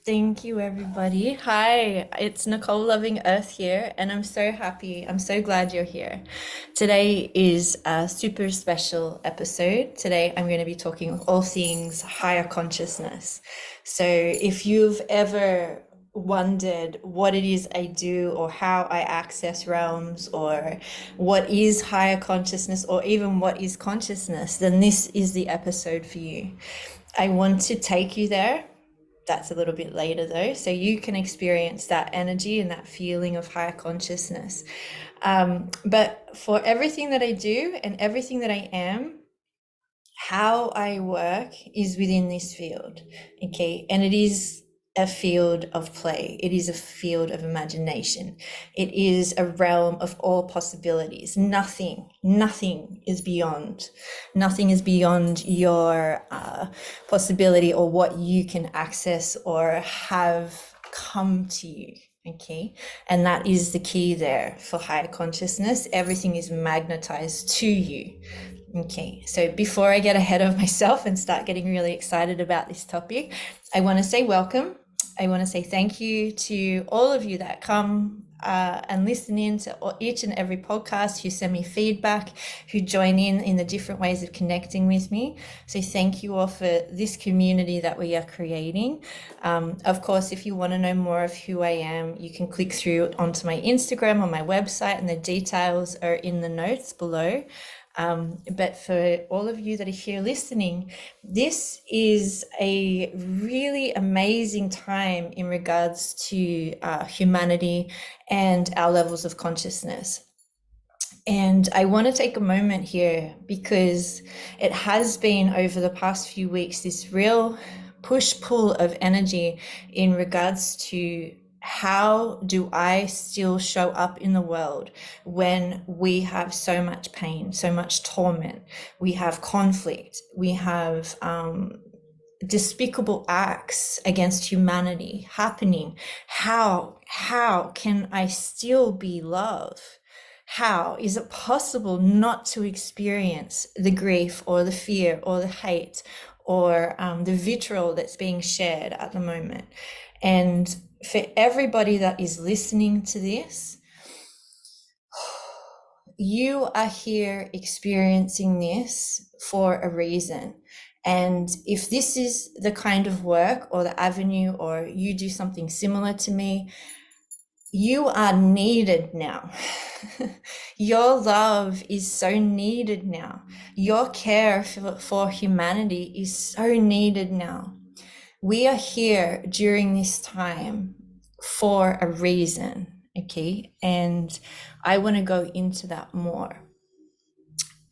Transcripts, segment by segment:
Thank you, everybody. Hi, it's Nicole Loving Earth here, and I'm so happy. I'm so glad you're here. Today is a super special episode. Today, I'm going to be talking all things higher consciousness. So, if you've ever wondered what it is I do or how I access realms or what is higher consciousness or even what is consciousness, then this is the episode for you. I want to take you there. That's a little bit later though, so you can experience that energy and that feeling of higher consciousness. But for everything that I do and everything that I am, how I work is within this field, okay? And it is a field of play. It is a field of imagination. It is a realm of all possibilities. Nothing is beyond. Nothing is beyond your possibility or what you can access or have come to you. Okay. And that is the key there for higher consciousness. Everything is magnetized to you. Okay, so before I get ahead of myself and start getting really excited about this topic, I want to say welcome. I want to say thank you to all of you that come and listen in to each and every podcast, who send me feedback, who join in the different ways of connecting with me. So thank you all for this community that we are creating. Of course, if you want to know more of who I am, you can click through onto my Instagram or my website, and the details are in the notes below. But for all of you that are here listening, this is a really amazing time in regards to humanity and our levels of consciousness. And I want to take a moment here because it has been over the past few weeks this real push-pull of energy in regards to how do I still show up in the world when we have so much pain, so much torment, we have conflict, we have despicable acts against humanity happening. How can I still be love? How is it possible not to experience the grief or the fear or the hate or the vitriol that's being shared at the moment? And for everybody that is listening to this, you are here experiencing this for a reason. And if this is the kind of work or the avenue, or you do something similar to me, you are needed now. Your love is so needed now. Your care for humanity is so needed now. We are here during this time for a reason, okay? And I want to go into that more.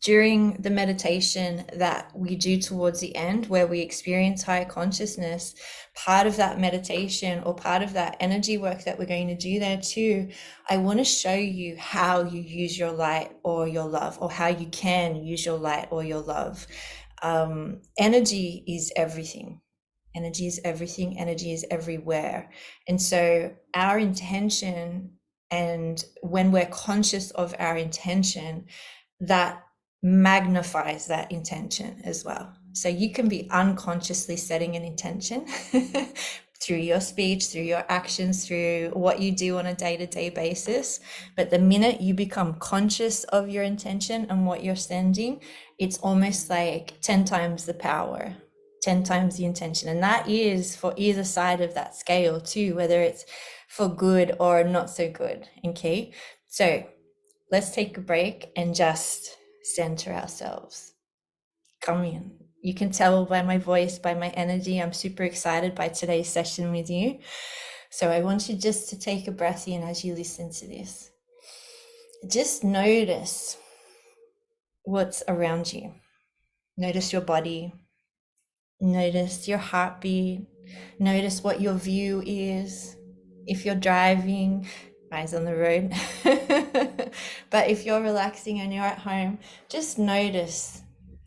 During the meditation that we do towards the end, where we experience higher consciousness, part of that meditation or part of that energy work that we're going to do there too, I want to show you how you use your light or your love, or how you can use your light or your love. Energy is everything. Energy is everything. Energy is everywhere. And so our intention, and when we're conscious of our intention, that magnifies that intention as well. So you can be unconsciously setting an intention through your speech, through your actions, through what you do on a day-to-day basis. But the minute you become conscious of your intention and what you're sending, it's almost like 10 times the power, 10 times the intention. And that is for either side of that scale too, whether it's for good or not so good. Okay, so let's take a break and just center ourselves. Come in. You can tell by my voice, by my energy, I'm super excited by today's session with you. So I want you just to take a breath in as you listen to this. Just notice what's around you. Notice your body. Notice your heartbeat. Notice what your view is. If you're driving, eyes on the road. But if you're relaxing and you're at home, just notice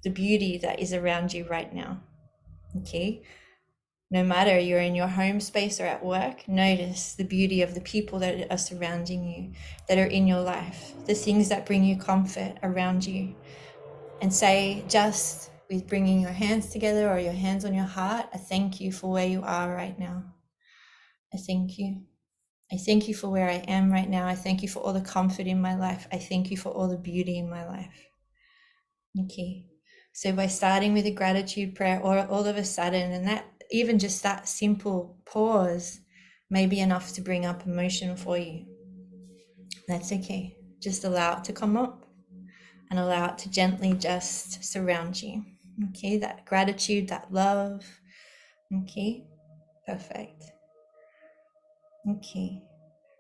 the beauty that is around you right now. Okay? No matter you're in your home space or at work, notice the beauty of the people that are surrounding you, that are in your life, the things that bring you comfort around you. And say, just with bringing your hands together or your hands on your heart. I thank you for where you are right now. I thank you. I thank you for where I am right now. I thank you for all the comfort in my life. I thank you for all the beauty in my life. Okay. So by starting with a gratitude prayer, or all of a sudden, and that even just that simple pause may be enough to bring up emotion for you. That's okay. Just allow it to come up and allow it to gently just surround you. Okay, that gratitude, that love. Okay, perfect. Okay,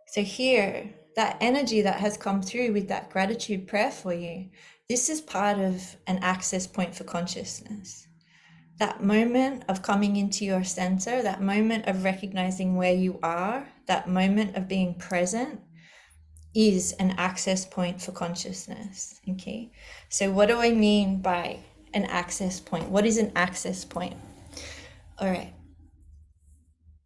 so here, that energy that has come through with that gratitude prayer for you, this is part of an access point for consciousness. That moment of coming into your center, that moment of recognizing where you are, that moment of being present is an access point for consciousness. Okay, so what do I mean by an access point? What is an access point? All right.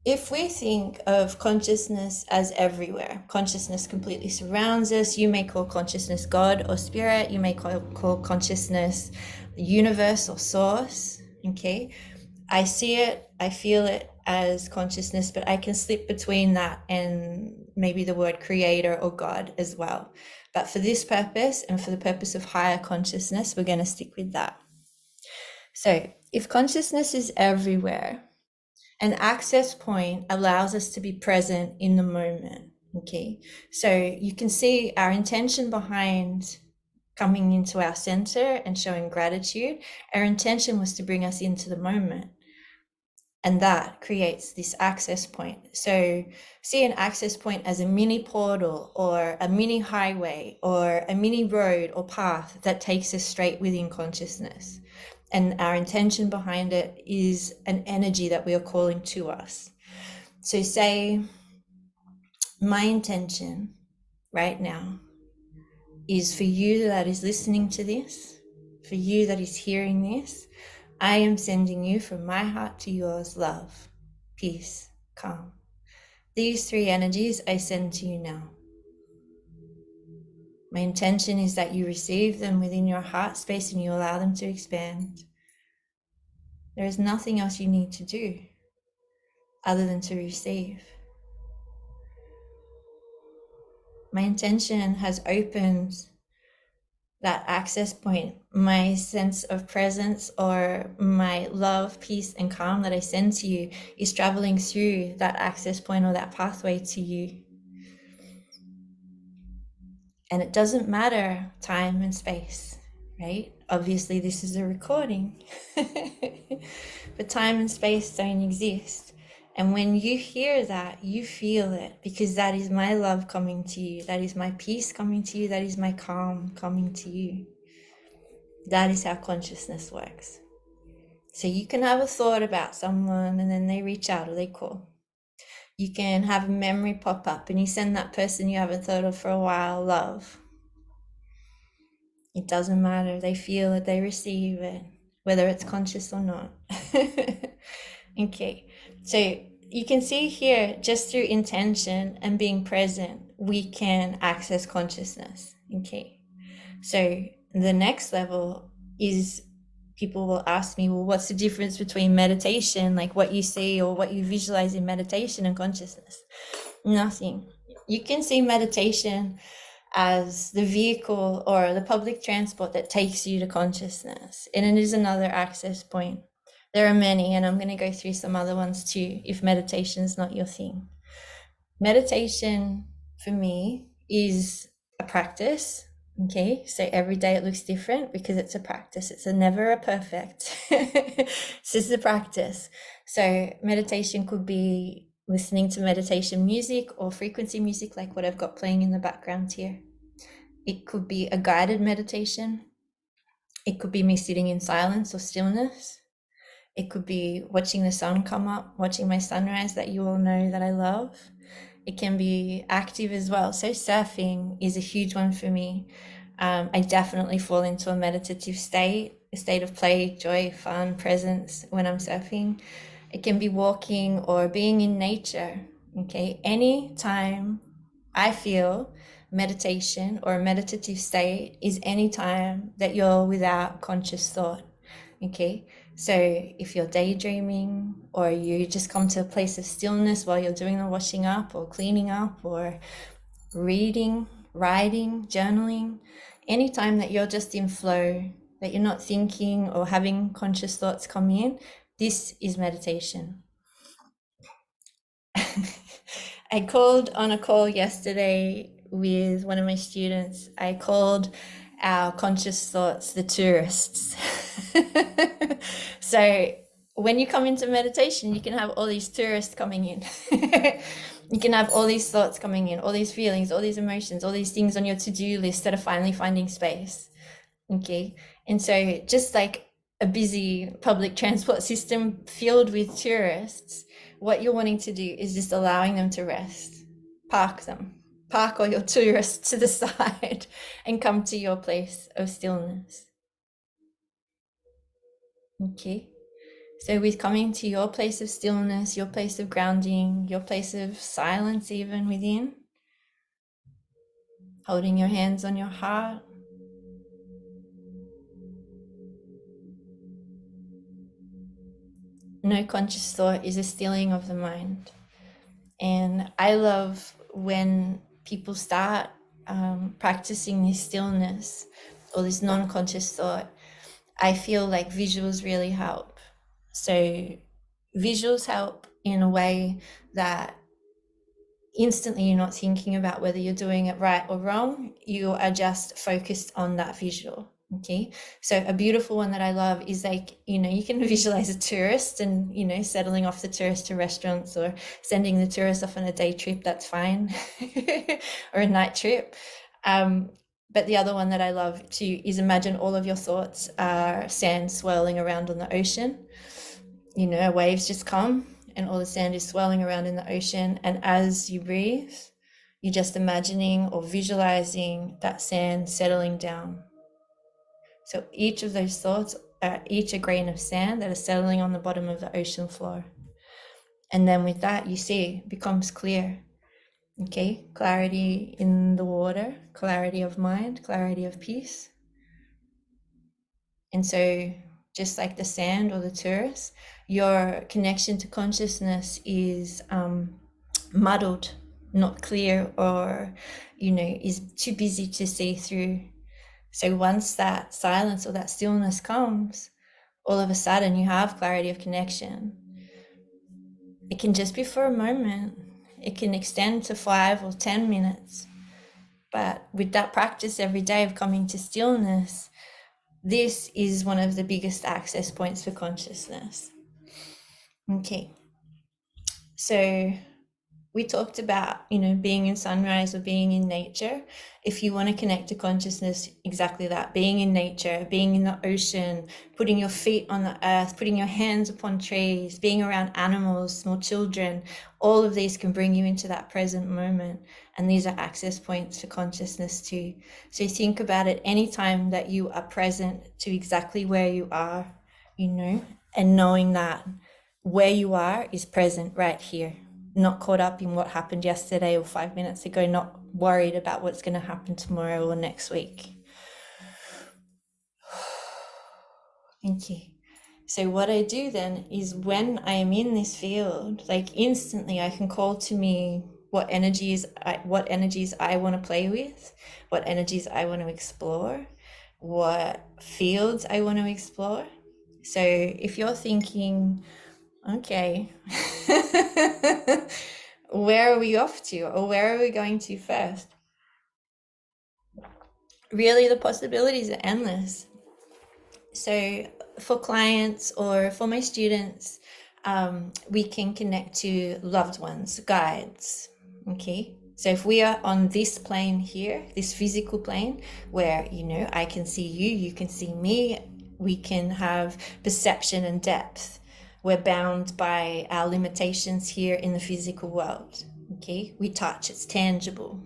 If we think of consciousness as everywhere, consciousness completely surrounds us. You may call consciousness God or spirit. You may call consciousness the universe or source. Okay. I see it, I feel it as consciousness, but I can slip between that and maybe the word creator or God as well. But for this purpose and for the purpose of higher consciousness, we're going to stick with that. So if consciousness is everywhere, an access point allows us to be present in the moment. Okay, so you can see our intention behind coming into our center and showing gratitude. Our intention was to bring us into the moment. And that creates this access point. So see an access point as a mini portal or a mini highway or a mini road or path that takes us straight within consciousness. And our intention behind it is an energy that we are calling to us. So say, my intention right now is for you that is listening to this, for you that is hearing this, I am sending you from my heart to yours love, peace, calm. These three energies I send to you now. My intention is that you receive them within your heart space and you allow them to expand. There is nothing else you need to do other than to receive. My intention has opened that access point. My sense of presence or my love, peace, and calm that I send to you is traveling through that access point or that pathway to you. And it doesn't matter time and space, right? Obviously, this is a recording, but time and space don't exist. And when you hear that, you feel it, because that is my love coming to you. That is my peace coming to you. That is my calm coming to you. That is how consciousness works. So you can have a thought about someone and then they reach out or they call. You can have a memory pop up and you send that person you haven't thought of for a while love. It doesn't matter. They feel it, they receive it, whether it's conscious or not. Okay, so you can see here, just through intention and being present, we can access consciousness. Okay, so the next level is, people will ask me, well, what's the difference between meditation, like what you see or what you visualize in meditation, and consciousness? Nothing. You can see meditation as the vehicle or the public transport that takes you to consciousness, and it is another access point. There are many, and I'm going to go through some other ones too if meditation is not your thing. Meditation for me is a practice. Okay, so every day it looks different because it's a practice. It's never a perfect. This is a practice. So meditation could be listening to meditation music or frequency music like what I've got playing in the background here. It could be a guided meditation. It could be me sitting in silence or stillness. It could be watching the sun come up, watching my sunrise that you all know that I love. It can be active as well. So surfing is a huge one for me. I definitely fall into a meditative state, a state of play, joy, fun, presence when I'm surfing. It can be walking or being in nature. Okay, anytime I feel meditation or a meditative state is any time that you're without conscious thought. Okay, so if you're daydreaming or you just come to a place of stillness while you're doing the washing up or cleaning up or reading, writing, journaling, anytime that you're just in flow, that you're not thinking or having conscious thoughts come in, this is meditation. I called on a call yesterday with one of my students. I called our conscious thoughts the tourists. So when you come into meditation, you can have all these tourists coming in. You can have all these thoughts coming in, all these feelings, all these emotions, all these things on your to-do list that are finally finding space. Okay. And so just like a busy public transport system filled with tourists, what you're wanting to do is just allowing them to rest. Park them. Park all your tourists to the side and come to your place of stillness. Okay. So with coming to your place of stillness, your place of grounding, your place of silence even within, holding your hands on your heart, no conscious thought is a stilling of the mind. And I love when people start practicing this stillness or this non-conscious thought. I feel like visuals really help. So visuals help in a way that instantly you're not thinking about whether you're doing it right or wrong. You are just focused on that visual. Okay, so a beautiful one that I love is like, you can visualize a tourist and, settling off the tourist to restaurants or sending the tourist off on a day trip, that's fine, or a night trip. But the other one that I love too is imagine all of your thoughts are sand swirling around on the ocean. Waves just come and all the sand is swirling around in the ocean. And as you breathe, you're just imagining or visualizing that sand settling down. So each of those thoughts are each a grain of sand that are settling on the bottom of the ocean floor. And then with that, you see, it becomes clear. Okay, clarity in the water, clarity of mind, clarity of peace. And so just like the sand or the tourist, your connection to consciousness is muddled, not clear, or, is too busy to see through. So once that silence or that stillness comes, all of a sudden you have clarity of connection. It can just be for a moment. It can extend to 5 or 10 minutes. But with that practice every day of coming to stillness, this is one of the biggest access points for consciousness. Okay. So we talked about, being in sunrise or being in nature. If you want to connect to consciousness, exactly that, being in nature, being in the ocean, putting your feet on the earth, putting your hands upon trees, being around animals, small children, all of these can bring you into that present moment. And these are access points for consciousness too. So think about it anytime that you are present to exactly where you are, and knowing that where you are is present right here, not caught up in what happened yesterday or 5 minutes ago, not worried about what's going to happen tomorrow or next week. Thank you. So what I do then is when I am in this field, like instantly I can call to me what energies I want to play with, what energies I want to explore, what fields I want to explore. So if you're thinking, okay, where are we off to, or where are we going to first? Really, the possibilities are endless. So for clients or for my students, we can connect to loved ones, guides. Okay. So if we are on this plane here, this physical plane where, I can see you, you can see me, we can have perception and depth. We're bound by our limitations here in the physical world. Okay. We touch, it's tangible.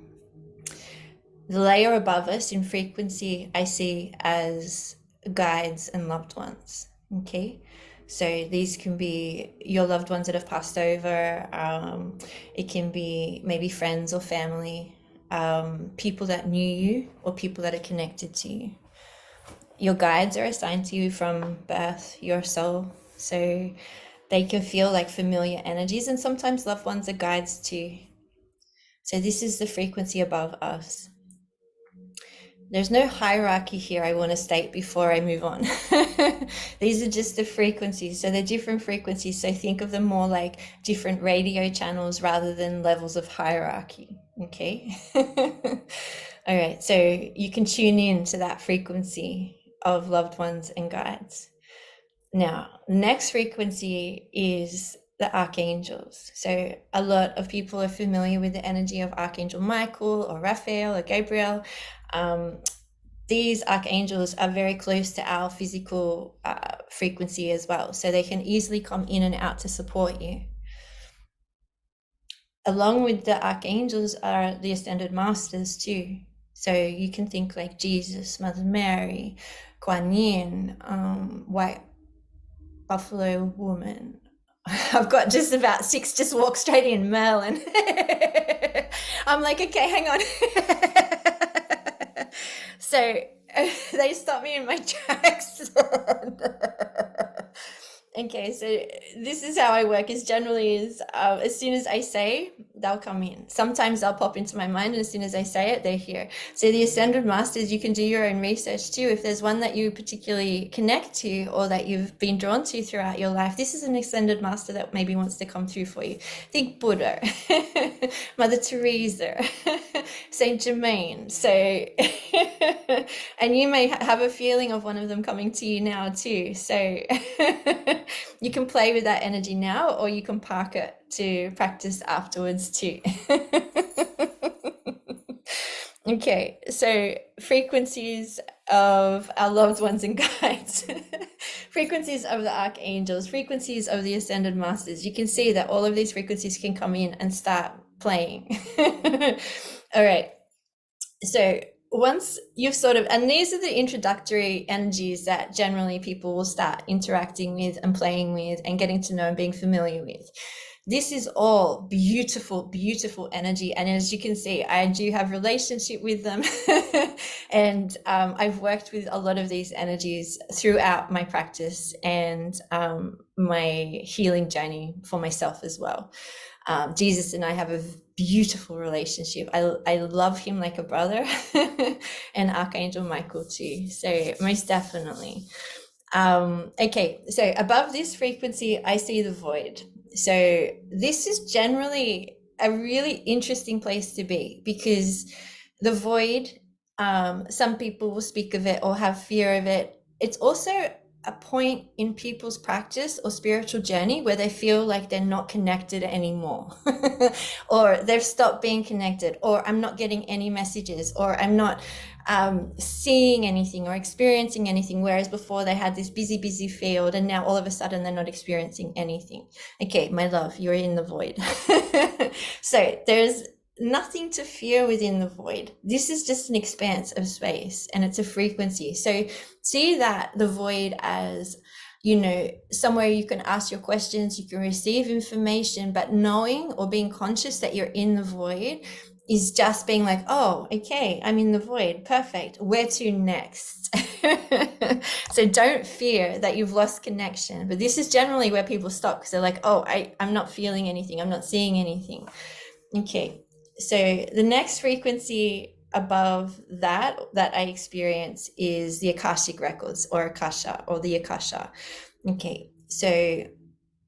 The layer above us in frequency, I see as guides and loved ones. Okay. So these can be your loved ones that have passed over. It can be maybe friends or family, people that knew you or people that are connected to you. Your guides are assigned to you from birth, your soul. So they can feel like familiar energies, and sometimes loved ones are guides too. So this is the frequency above us. There's no hierarchy here, I want to state before I move on. These are just the frequencies. So they're different frequencies. So think of them more like different radio channels rather than levels of hierarchy. Okay. All right. So you can tune in to that frequency of loved ones and guides. Now, the next frequency is the archangels. So a lot of people are familiar with the energy of Archangel Michael or Raphael or Gabriel. These archangels are very close to our physical frequency as well. So they can easily come in and out to support you. Along with the archangels are the ascended masters too. So you can think like Jesus, Mother Mary, Kuan Yin, White Buffalo Woman. I've got just about 6 just walk straight in, Merlin. I'm like, okay, hang on. So they stopped me in my tracks. Okay, so this is how I work. Is generally is as soon as I say, they'll come in. Sometimes they'll pop into my mind, and as soon as I say it, they're here. So the ascended masters, you can do your own research too. If there's one that you particularly connect to or that you've been drawn to throughout your life, this is an ascended master that maybe wants to come through for you. Think Buddha, Mother Teresa, Saint Germain. So, and you may have a feeling of one of them coming to you now too. So you can play with that energy now, or you can park it to practice afterwards too. Okay, so frequencies of our loved ones and guides, frequencies of the archangels, frequencies of the ascended masters. You can see that all of these frequencies can come in and start playing. All right, so once you've sort of, and these are the introductory energies that generally people will start interacting with and playing with and getting to know and being familiar with. This is all beautiful, beautiful energy. And as you can see, I do have relationship with them. And I've worked with a lot of these energies throughout my practice and my healing journey for myself as well. Jesus and I have a beautiful relationship. I love him like a brother, and Archangel Michael too. So most definitely. Okay, so above this frequency, I see the void. So this is generally a really interesting place to be, because the void, some people will speak of it or have fear of it. It's also a point in people's practice or spiritual journey where they feel like they're not connected anymore, or they've stopped being connected, or I'm not getting any messages, or I'm not seeing anything or experiencing anything, whereas before they had this busy field, and now all of a sudden they're not experiencing anything. Okay, my love, you're in the void. So there's nothing to fear within the void. This is just an expanse of space, and it's a frequency. So see that the void as, you know, somewhere you can ask your questions, you can receive information, but knowing or being conscious that you're in the void is just being like, oh, okay, I'm in the void. Perfect. Where to next? So don't fear that you've lost connection. But this is generally where people stop, because they're like, oh, I'm not feeling anything. I'm not seeing anything. Okay. So the next frequency above that I experience is the Akashic records, or Akasha, or the Akasha. Okay. So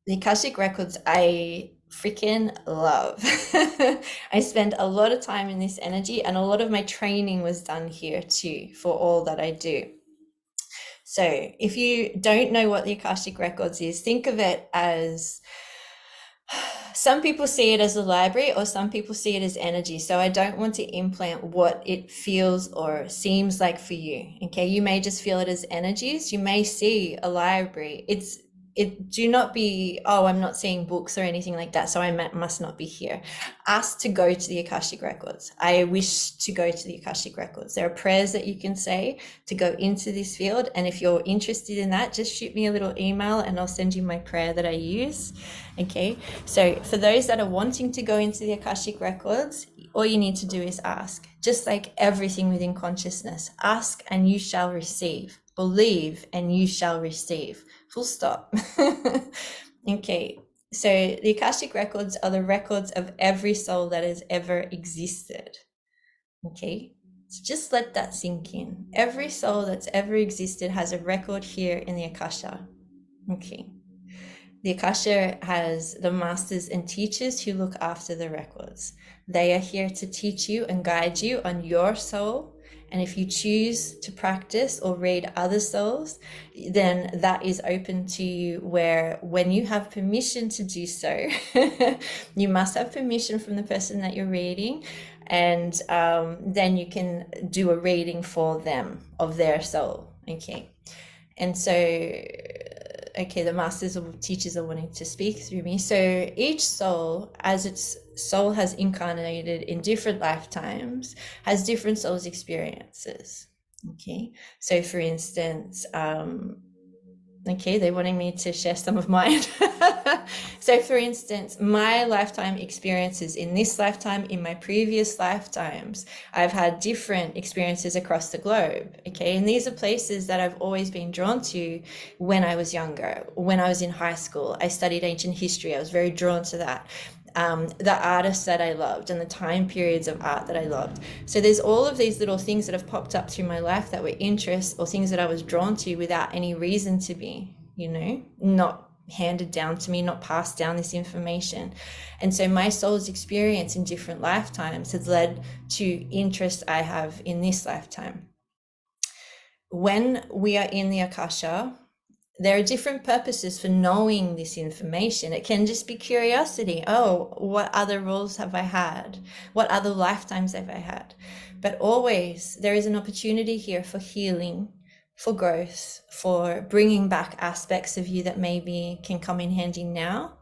the Akashic records, I freaking love. I spend a lot of time in this energy, and a lot of my training was done here too for all that I do. So if you don't know what the Akashic records is, think of it as, some people see it as a library, or some people see it as energy. So I don't want to implant what it feels or seems like for you. Okay, you may just feel it as energies. You may see a library. Do not be, oh, I'm not seeing books or anything like that, so I must not be here. Ask to go to the Akashic records. I wish to go to the Akashic records. There are prayers that you can say to go into this field, and if you're interested in that, just shoot me a little email and I'll send you my prayer that I use. Okay, so for those that are wanting to go into the Akashic records, All you need to do is ask. Just like everything within consciousness, ask and you shall receive. Believe and you shall receive. Full stop. Okay, so the Akashic records are the records of every soul that has ever existed. Okay, so just let that sink in. Every soul that's ever existed has a record here in the Akasha. Okay. The Akasha has the masters and teachers who look after the records. They are here to teach you and guide you on your soul. And if you choose to practice or read other souls, then that is open to you, where when you have permission to do so, you must have permission from the person that you're reading. And then you can do a reading for them of their soul. Okay. And so, okay, the masters or teachers are wanting to speak through me. So each soul, as its soul has incarnated in different lifetimes, has different soul's experiences. Okay, so for instance, okay, they're wanting me to share some of mine. So for instance, my lifetime experiences in this lifetime, in my previous lifetimes, I've had different experiences across the globe. Okay, and these are places that I've always been drawn to when I was younger. When I was in high school, I studied ancient history. I was very drawn to that. The artists that I loved and the time periods of art that I loved. So there's all of these little things that have popped up through my life that were interests or things that I was drawn to without any reason to be, you know, not handed down to me, not passed down this information. And so my soul's experience in different lifetimes has led to interest I have in this lifetime. When we are in the Akasha, there are different purposes for knowing this information. It can just be curiosity. Oh, what other roles have I had? What other lifetimes have I had? But always there is an opportunity here for healing, for growth, for bringing back aspects of you that maybe can come in handy now.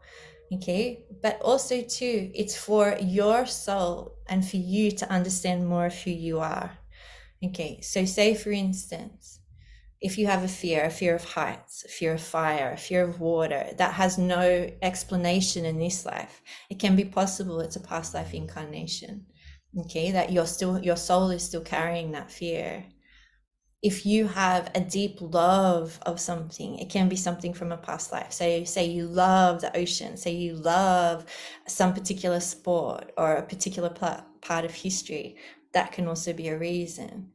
Okay, but also too, it's for your soul and for you to understand more of who you are. Okay, so say for instance, if you have a fear of heights, a fear of fire, a fear of water, that has no explanation in this life, it can be possible it's a past life incarnation. Okay, that your soul is still carrying that fear. If you have a deep love of something, it can be something from a past life. So say you love the ocean, say you love some particular sport or a particular part of history, that can also be a reason.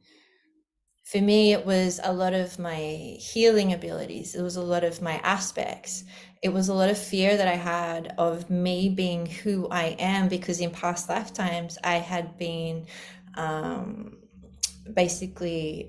For me, it was a lot of my healing abilities. It was a lot of my aspects. It was a lot of fear that I had of me being who I am, because in past lifetimes I had been basically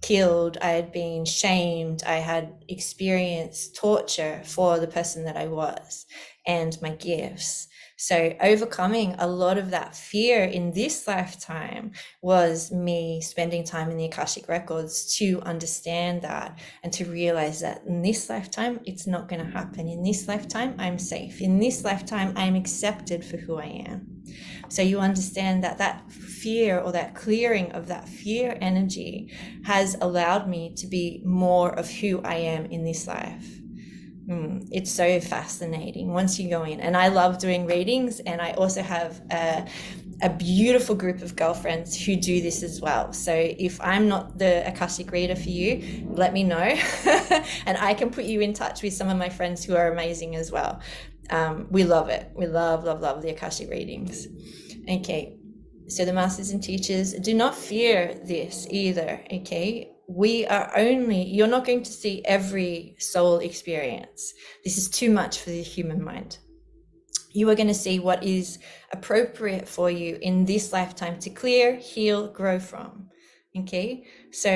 killed, I had been shamed, I had experienced torture for the person that I was and my gifts. So overcoming a lot of that fear in this lifetime was me spending time in the Akashic records to understand that and to realize that in this lifetime it's not going to happen. In this lifetime I'm safe. In this lifetime I'm accepted for who I am. So you understand that that fear, or that clearing of that fear energy, has allowed me to be more of who I am in this life. It's so fascinating once you go in. And I love doing readings, and I also have a beautiful group of girlfriends who do this as well. So if I'm not the Akashic reader for you, let me know and I can put you in touch with some of my friends who are amazing as well. We love it. We love the Akashic readings. Okay, so the masters and teachers, do not fear this either. Okay, we are only, you're not going to see every soul experience. This is too much for the human mind. You are going to see what is appropriate for you in this lifetime to clear, heal, grow from. Okay, so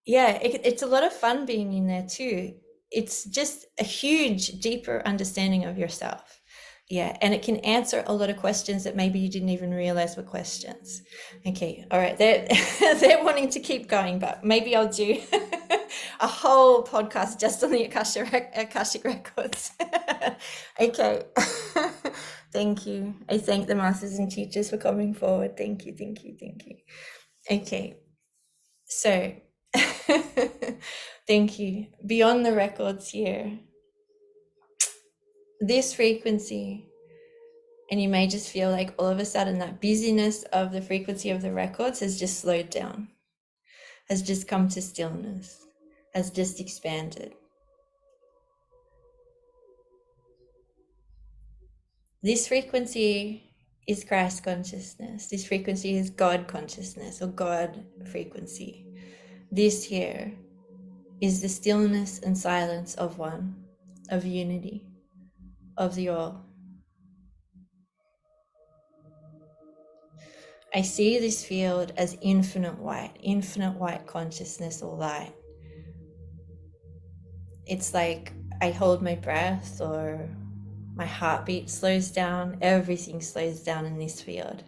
yeah, it's a lot of fun being in there too. It's just a huge, deeper understanding of yourself. Yeah, and it can answer a lot of questions that maybe you didn't even realize were questions. Okay, all right, they're they're wanting to keep going, but maybe I'll do a whole podcast just on the Akashic records. Okay. Thank you. I thank the masters and teachers for coming forward. Thank you, thank you, thank you. Okay, so thank you. Beyond the records here, this frequency And you may just feel like all of a sudden that busyness of the frequency of the records has just slowed down, has just come to stillness, has just expanded. This frequency is Christ consciousness. This frequency is God consciousness or God frequency. This here is the stillness and silence of one, of unity, of the all. I see this field as infinite white consciousness or light. It's like I hold my breath or my heartbeat slows down, everything slows down in this field.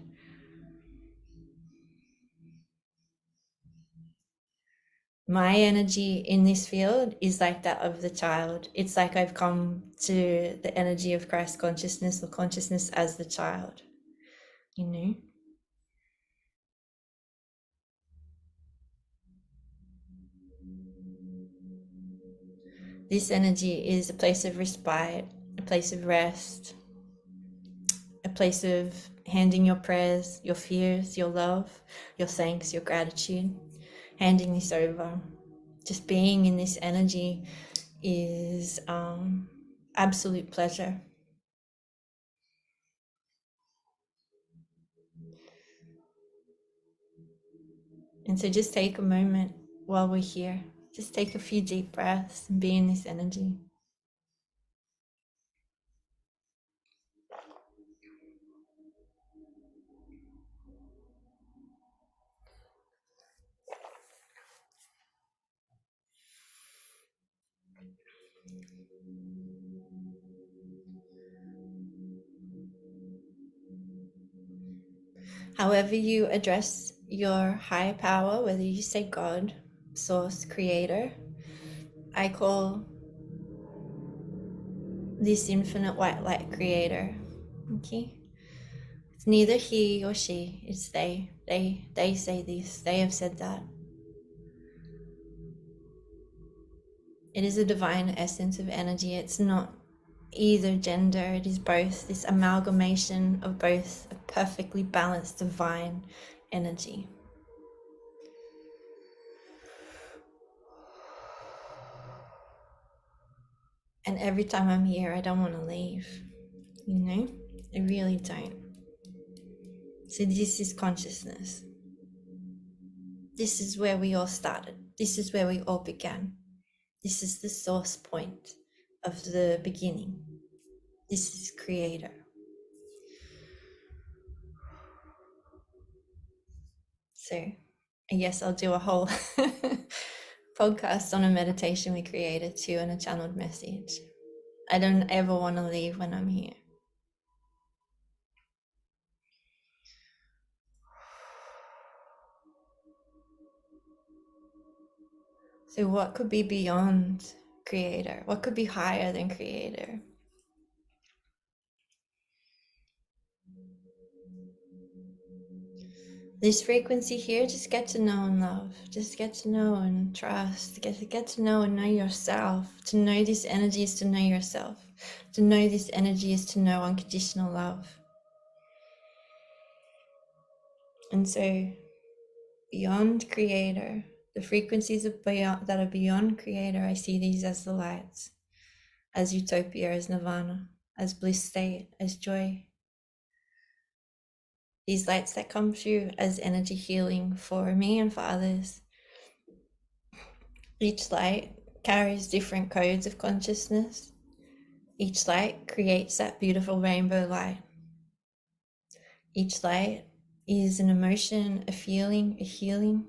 My energy in this field is like that of the child. It's like I've come to the energy of Christ consciousness or consciousness as the child, you know? This energy is a place of respite, a place of rest, a place of handing your prayers, your fears, your love, your thanks, your gratitude, handing this over. Just being in this energy is absolute pleasure. And so just take a moment while we're here. Just take a few deep breaths and be in this energy. However you address your higher power, whether you say God, source, creator, I call this infinite white light creator. Okay? It's neither he or she, it's they. They say this, they have said that. It is a divine essence of energy. It's not either gender, it is both, this amalgamation of both, a perfectly balanced divine energy. And every time I'm here, I don't want to leave, you know? I really don't. So this is consciousness. This is where we all started. This is where we all began. This is the source point of the beginning. This is creator. So I guess I'll do a whole podcast on a meditation we created too and a channeled message. I don't ever want to leave when I'm here. So what could be beyond creator? What could be higher than creator? This frequency here, just get to know and love. Just get to know and trust. Get to know and know yourself. To know this energy is to know yourself. To know this energy is to know unconditional love. And so beyond creator, the frequencies of beyond, that are beyond creator, I see these as the lights, as utopia, as nirvana, as bliss state, as joy. These lights that come through as energy healing for me and for others. Each light carries different codes of consciousness. Each light creates that beautiful rainbow light. Each light is an emotion, a feeling, a healing.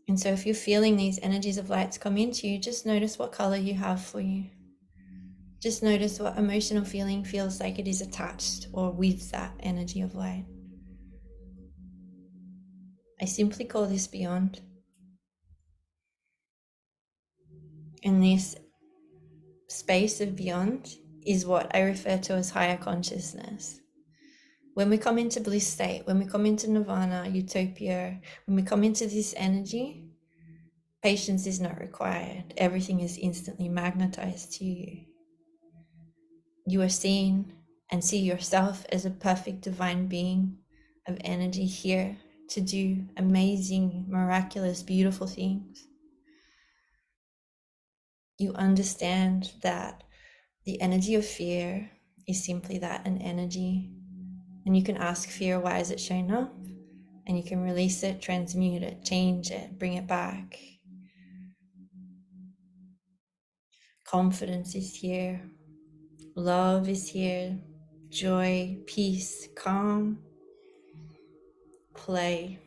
And so if you're feeling these energies of lights come into you, just notice what color you have for you. Just notice what emotional feeling feels like it is attached or with that energy of light. I simply call this beyond. And this space of beyond is what I refer to as higher consciousness. When we come into bliss state, when we come into nirvana, utopia, when we come into this energy, Patience is not required. Everything is instantly magnetized to you. You are seen and see yourself as a perfect divine being of energy here to do amazing, miraculous, beautiful things. You understand that the energy of fear is simply that, an energy. And you can ask fear, why is it showing up? And you can release it, transmute it, change it, bring it back. Confidence is here. Love is here. Joy, peace, calm, play.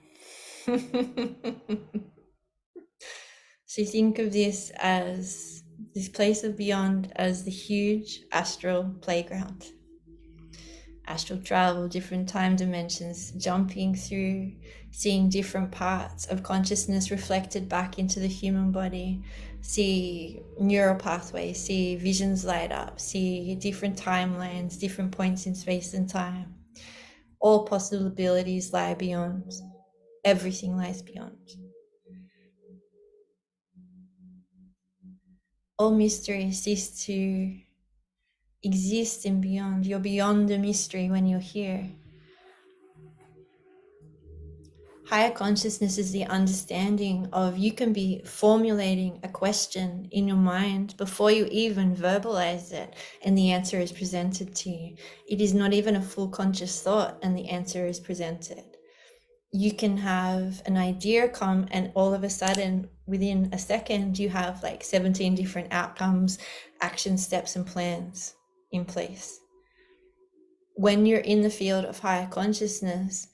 So think of this as this place of beyond as the huge astral playground. Astral travel, different time dimensions, jumping through, seeing different parts of consciousness reflected back into the human body, see neural pathways, see visions light up, see different timelines, different points in space and time. All possibilities lie beyond. Everything lies beyond. All mystery cease to exist and beyond. You're beyond the mystery when you're here. Higher consciousness is the understanding of you can be formulating a question in your mind before you even verbalize it, and the answer is presented to you. It is not even a full conscious thought, and the answer is presented. You can have an idea come, and all of a sudden, within a second, you have like 17 different outcomes, action steps, and plans in place. When you're in the field of higher consciousness,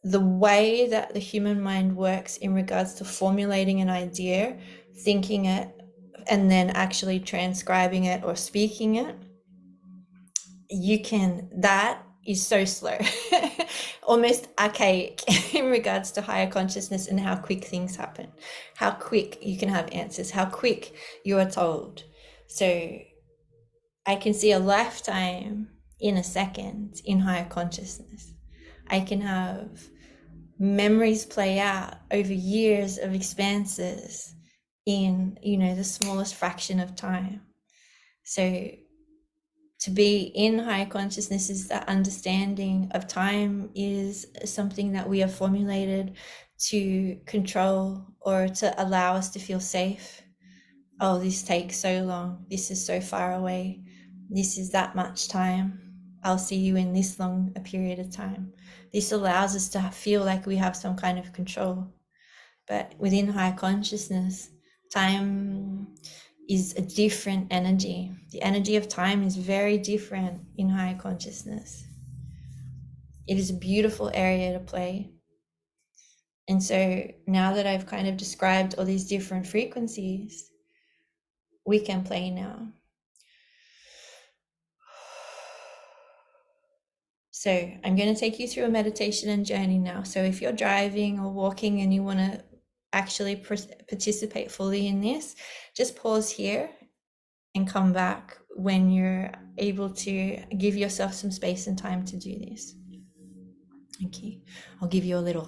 the way that the human mind works in regards to formulating an idea, thinking it, and then actually transcribing it or speaking it, that is so slow, almost archaic in regards to higher consciousness and how quick things happen, how quick you can have answers, how quick you are told. So I can see a lifetime in a second in higher consciousness. I can have memories play out over years of expanses in, the smallest fraction of time. So to be in higher consciousness is that understanding of time is something that we have formulated to control or to allow us to feel safe. Oh, this takes so long. This is so far away. This is that much time. I'll see you in this long a period of time. This allows us to feel like we have some kind of control. But within higher consciousness, time is a different energy. The energy of time is very different in higher consciousness. It is a beautiful area to play. And so now that I've kind of described all these different frequencies, we can play now. So I'm going to take you through a meditation and journey now. So if you're driving or walking and you want to actually participate fully in this, just pause here and come back when you're able to give yourself some space and time to do this. Okay, I'll give you a little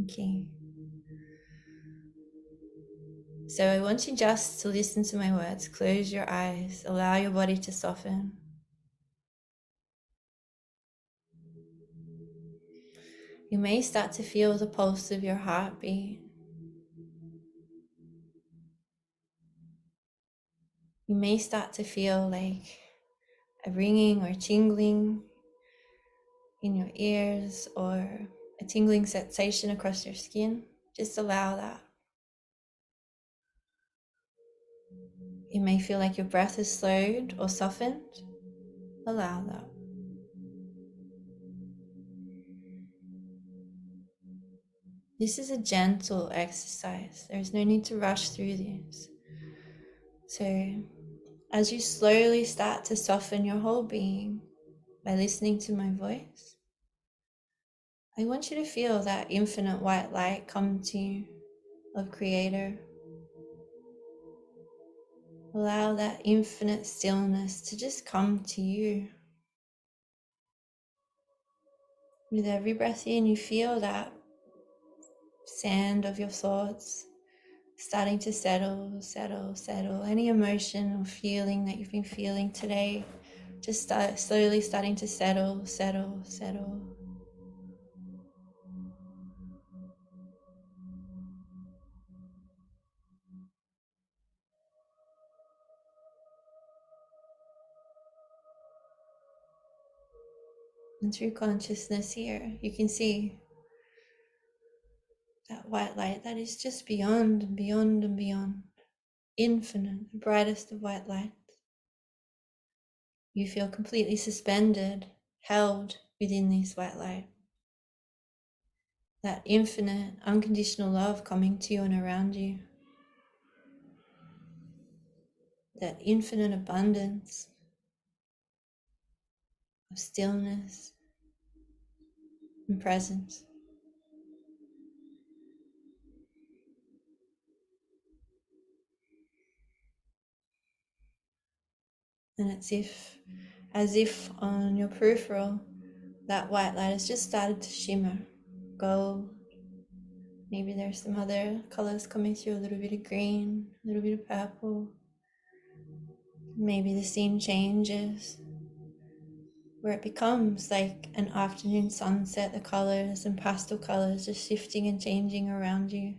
okay. So I want you just to listen to my words. Close your eyes, allow your body to soften. You may start to feel the pulse of your heartbeat. You may start to feel like a ringing or tingling in your ears or a tingling sensation across your skin. Just allow that. You may feel like your breath is slowed or softened. Allow that. This is a gentle exercise. There's no need to rush through this. So, as you slowly start to soften your whole being by listening to my voice, I want you to feel that infinite white light come to you of Creator. Allow that infinite stillness to just come to you. With every breath in, you feel that sand of your thoughts starting to settle, settle, settle. Any emotion or feeling that you've been feeling today, just slowly starting to settle, settle, settle. And through consciousness here, you can see that white light that is just beyond and beyond and beyond, infinite, the brightest of white lights. You feel completely suspended, held within this white light. That infinite, unconditional love coming to you and around you. That infinite abundance of stillness and presence. And it's as if on your peripheral, that white light has just started to shimmer, gold. Maybe there's some other colors coming through, a little bit of green, a little bit of purple. Maybe the scene changes, where it becomes like an afternoon sunset, the colors and pastel colors just shifting and changing around you.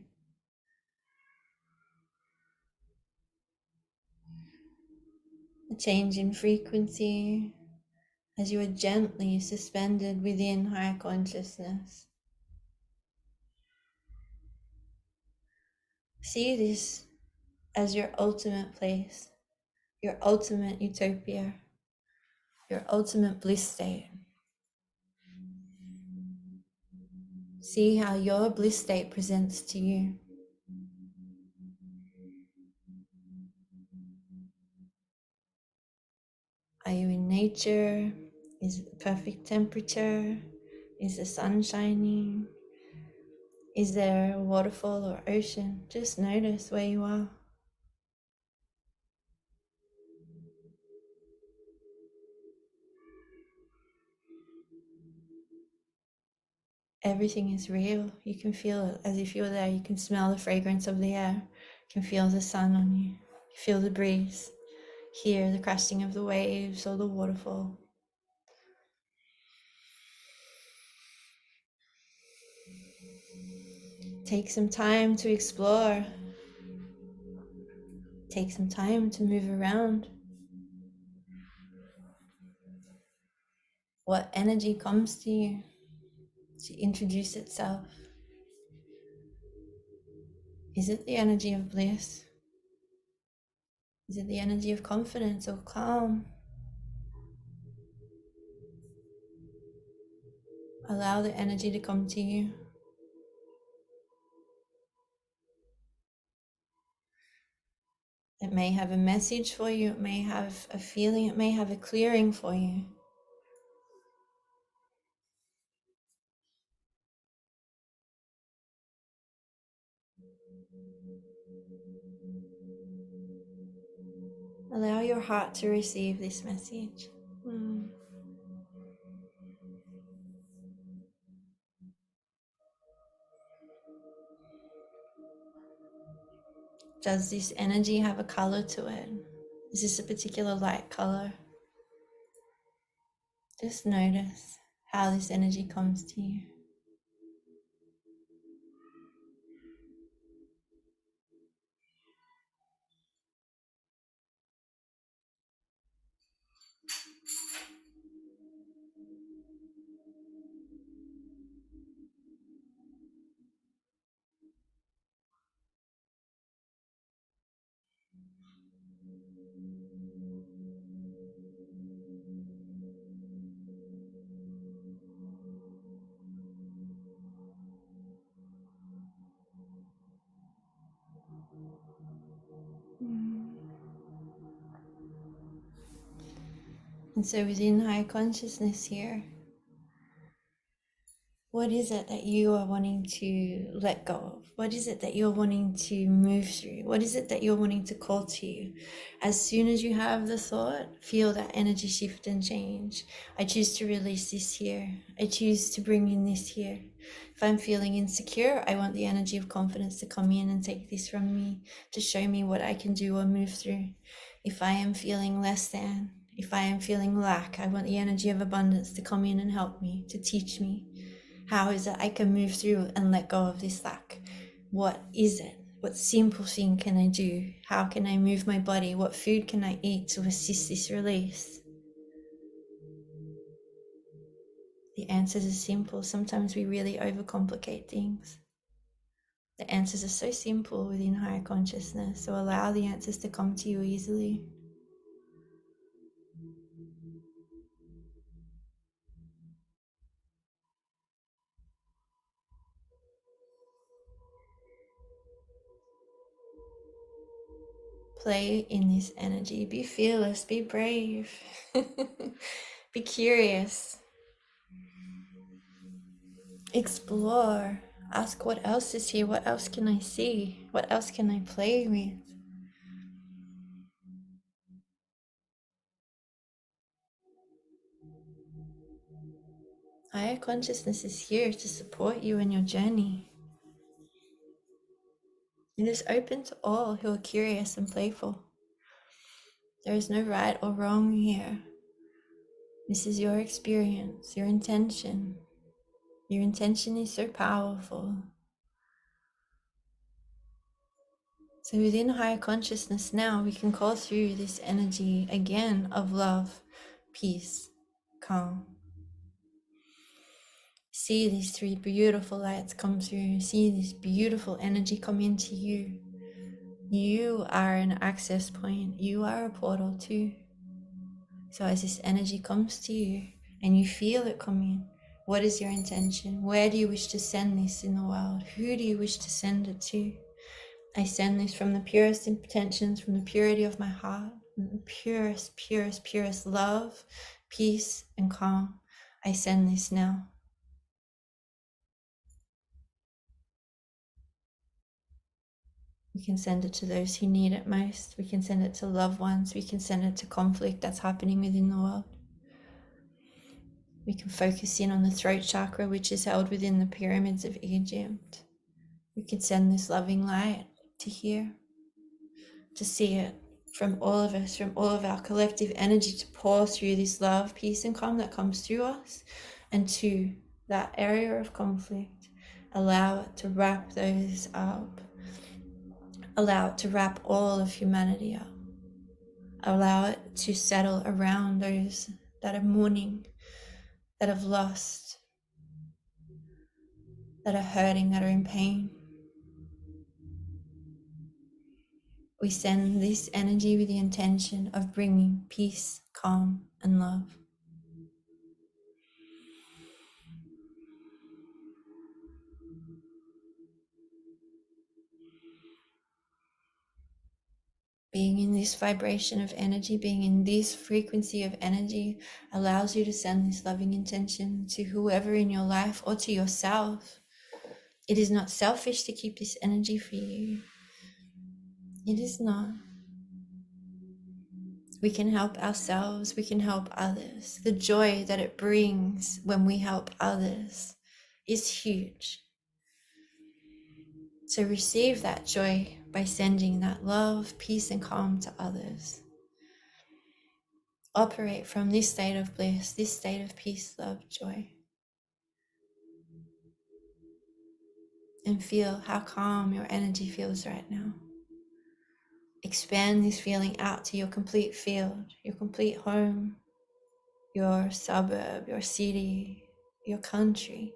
A change in frequency as you are gently suspended within higher consciousness. See this as your ultimate place, your ultimate utopia, your ultimate bliss state. See how your bliss state presents to you. Are you in nature? Is it the perfect temperature? Is the sun shining? Is there a waterfall or ocean? Just notice where you are. Everything is real. You can feel it as if you're there. You can smell the fragrance of the air. You can feel the sun on you. You feel the breeze. Hear the crashing of the waves or the waterfall. Take some time to explore. Take some time to move around. What energy comes to you to introduce itself? Is it the energy of bliss? Is it the energy of confidence or calm? Allow the energy to come to you. It may have a message for you, it may have a feeling, it may have a clearing for you. Allow your heart to receive this message. Does this energy have a color to it? Is this a particular light color? Just notice how this energy comes to you. And so within higher consciousness here, What is it that you are wanting to let go of? What is it that you're wanting to move through? What is it that you're wanting to call to you? As soon as you have the thought, feel that energy shift and change. I choose to release this here. I choose to bring in this here. If I'm feeling insecure, I want the energy of confidence to come in and take this from me, to show me what I can do or move through. If I am feeling less than, if I am feeling lack, I want the energy of abundance to come in and help me, to teach me. How is it I can move through and let go of this lack? What is it? What simple thing can I do? How can I move my body? What food can I eat to assist this release? The answers are simple. Sometimes we really overcomplicate things. The answers are so simple within higher consciousness, so allow the answers to come to you easily. Play in this energy. Be fearless, be brave, be curious. Explore. Ask what else is here, what else can I see, what else can I play with. Higher consciousness is here to support you in your journey. It is open to all who are curious and playful. There is no right or wrong here. This is your experience, your intention. Your intention is so powerful. So within higher consciousness now, we can call through this energy again of love, peace, calm. See these three beautiful lights come through. See this beautiful energy come into you. You are an access point. You are a portal too. So as this energy comes to you and you feel it come in, what is your intention? Where do you wish to send this in the world? Who do you wish to send it to? I send this from the purest intentions, from the purity of my heart, from the purest, purest, purest love, peace, and calm. I send this now. We can send it to those who need it most. We can send it to loved ones. We can send it to conflict that's happening within the world. We can focus in on the throat chakra, which is held within the pyramids of Egypt. We can send this loving light to here, to see it from all of us, from all of our collective energy, to pour through this love, peace, and calm that comes through us, and to that area of conflict. Allow it to wrap those up. Allow it to wrap all of humanity up. Allow it to settle around those that are mourning, that have lost, that are hurting, that are in pain. We send this energy with the intention of bringing peace, calm, and love. Being in this vibration of energy, being in this frequency of energy, allows you to send this loving intention to whoever in your life or to yourself. It is not selfish to keep this energy for you. It is not. We can help ourselves, we can help others. The joy that it brings when we help others is huge. So receive that joy by sending that love, peace, and calm to others. Operate from this state of bliss, this state of peace, love, joy. And feel how calm your energy feels right now. Expand this feeling out to your complete field, your complete home, your suburb, your city, your country.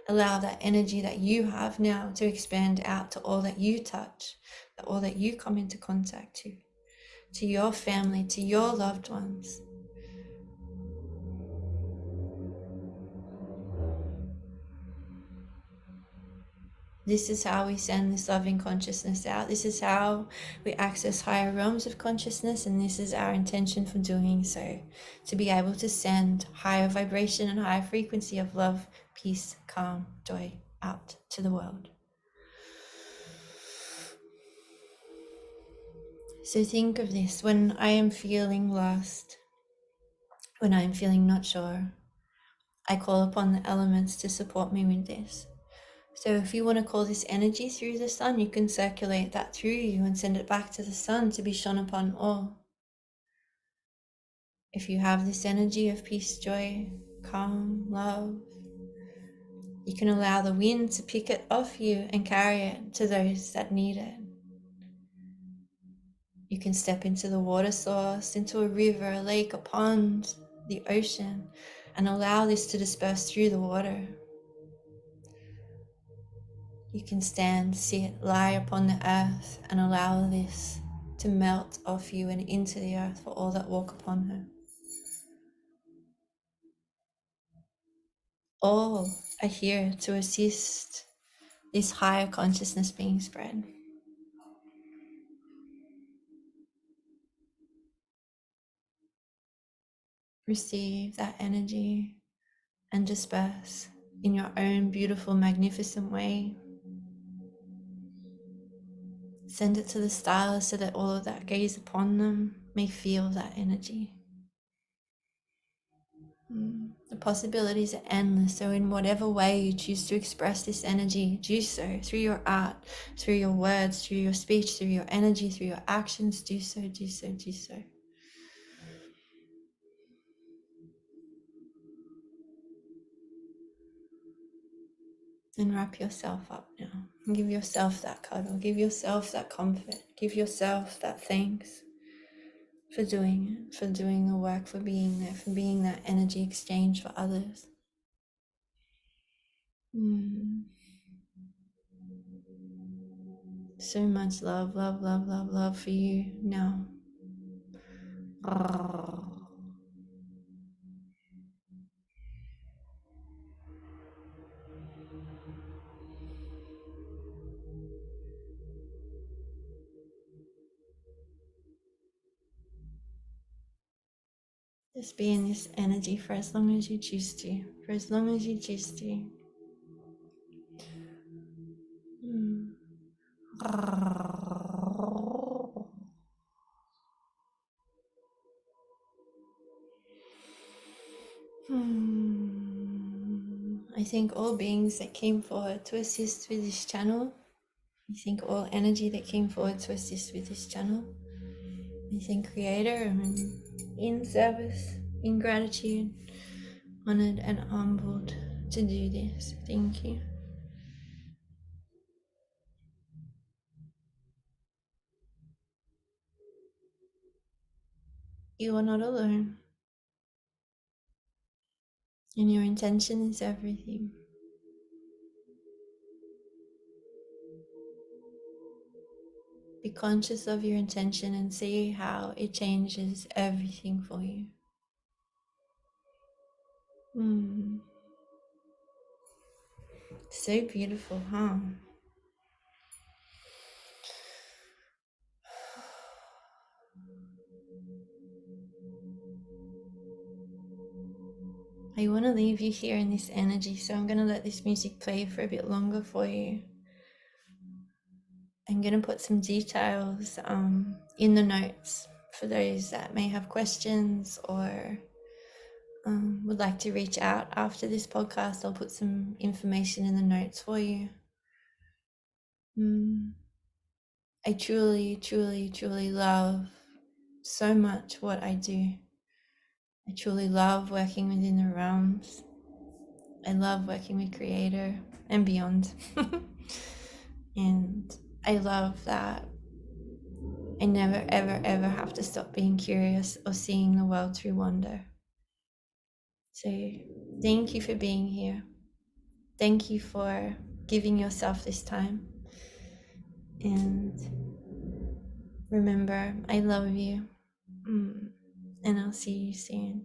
Allow that energy that you have now to expand out to all that you touch, to all that you come into contact to your family, to your loved ones. This is how we send this loving consciousness out. This is how we access higher realms of consciousness, and this is our intention for doing so, to be able to send higher vibration and higher frequency of love, peace, calm, joy out to the world. So think of this: when I am feeling lost, when I am feeling not sure, I call upon the elements to support me with this. So if you want to call this energy through the sun, you can circulate that through you and send it back to the sun to be shone upon all. If you have this energy of peace, joy, calm, love, you can allow the wind to pick it off you and carry it to those that need it. You can step into the water source, into a river, a lake, a pond, the ocean, and allow this to disperse through the water. You can stand, sit, lie upon the earth and allow this to melt off you and into the earth for all that walk upon her. All are here to assist this higher consciousness being spread. Receive that energy and disperse in your own beautiful, magnificent way. Send it to the stars so that all that gaze upon them may feel that energy. The possibilities are endless, so in whatever way you choose to express this energy, do so through your art, through your words, through your speech, through your energy, through your actions. Do so, do so, do so. And wrap yourself up now. And give yourself that cuddle, give yourself that comfort, give yourself that thanks for doing it, for doing the work, for being there, for being that energy exchange for others. So much love, love, love, love, love for you now. Just be in this energy for as long as you choose to. For as long as you choose to. I thank all beings that came forward to assist with this channel. I thank all energy that came forward to assist with this channel. I thank Creator and in service, in gratitude, honored and humbled to do this. Thank you. You are not alone, and your intention is everything. Be conscious of your intention and see how it changes everything for you. So beautiful, huh? I want to leave you here in this energy, so I'm going to let this music play for a bit longer for you. I'm going to put some details in the notes for those that may have questions or would like to reach out after this podcast. I'll put some information in the notes for you. I truly, truly, truly love so much what I do. I truly love working within the realms. I love working with Creator and beyond. And I love that I never, ever, ever have to stop being curious or seeing the world through wonder. So thank you for being here. Thank you for giving yourself this time. And remember, I love you. And I'll see you soon.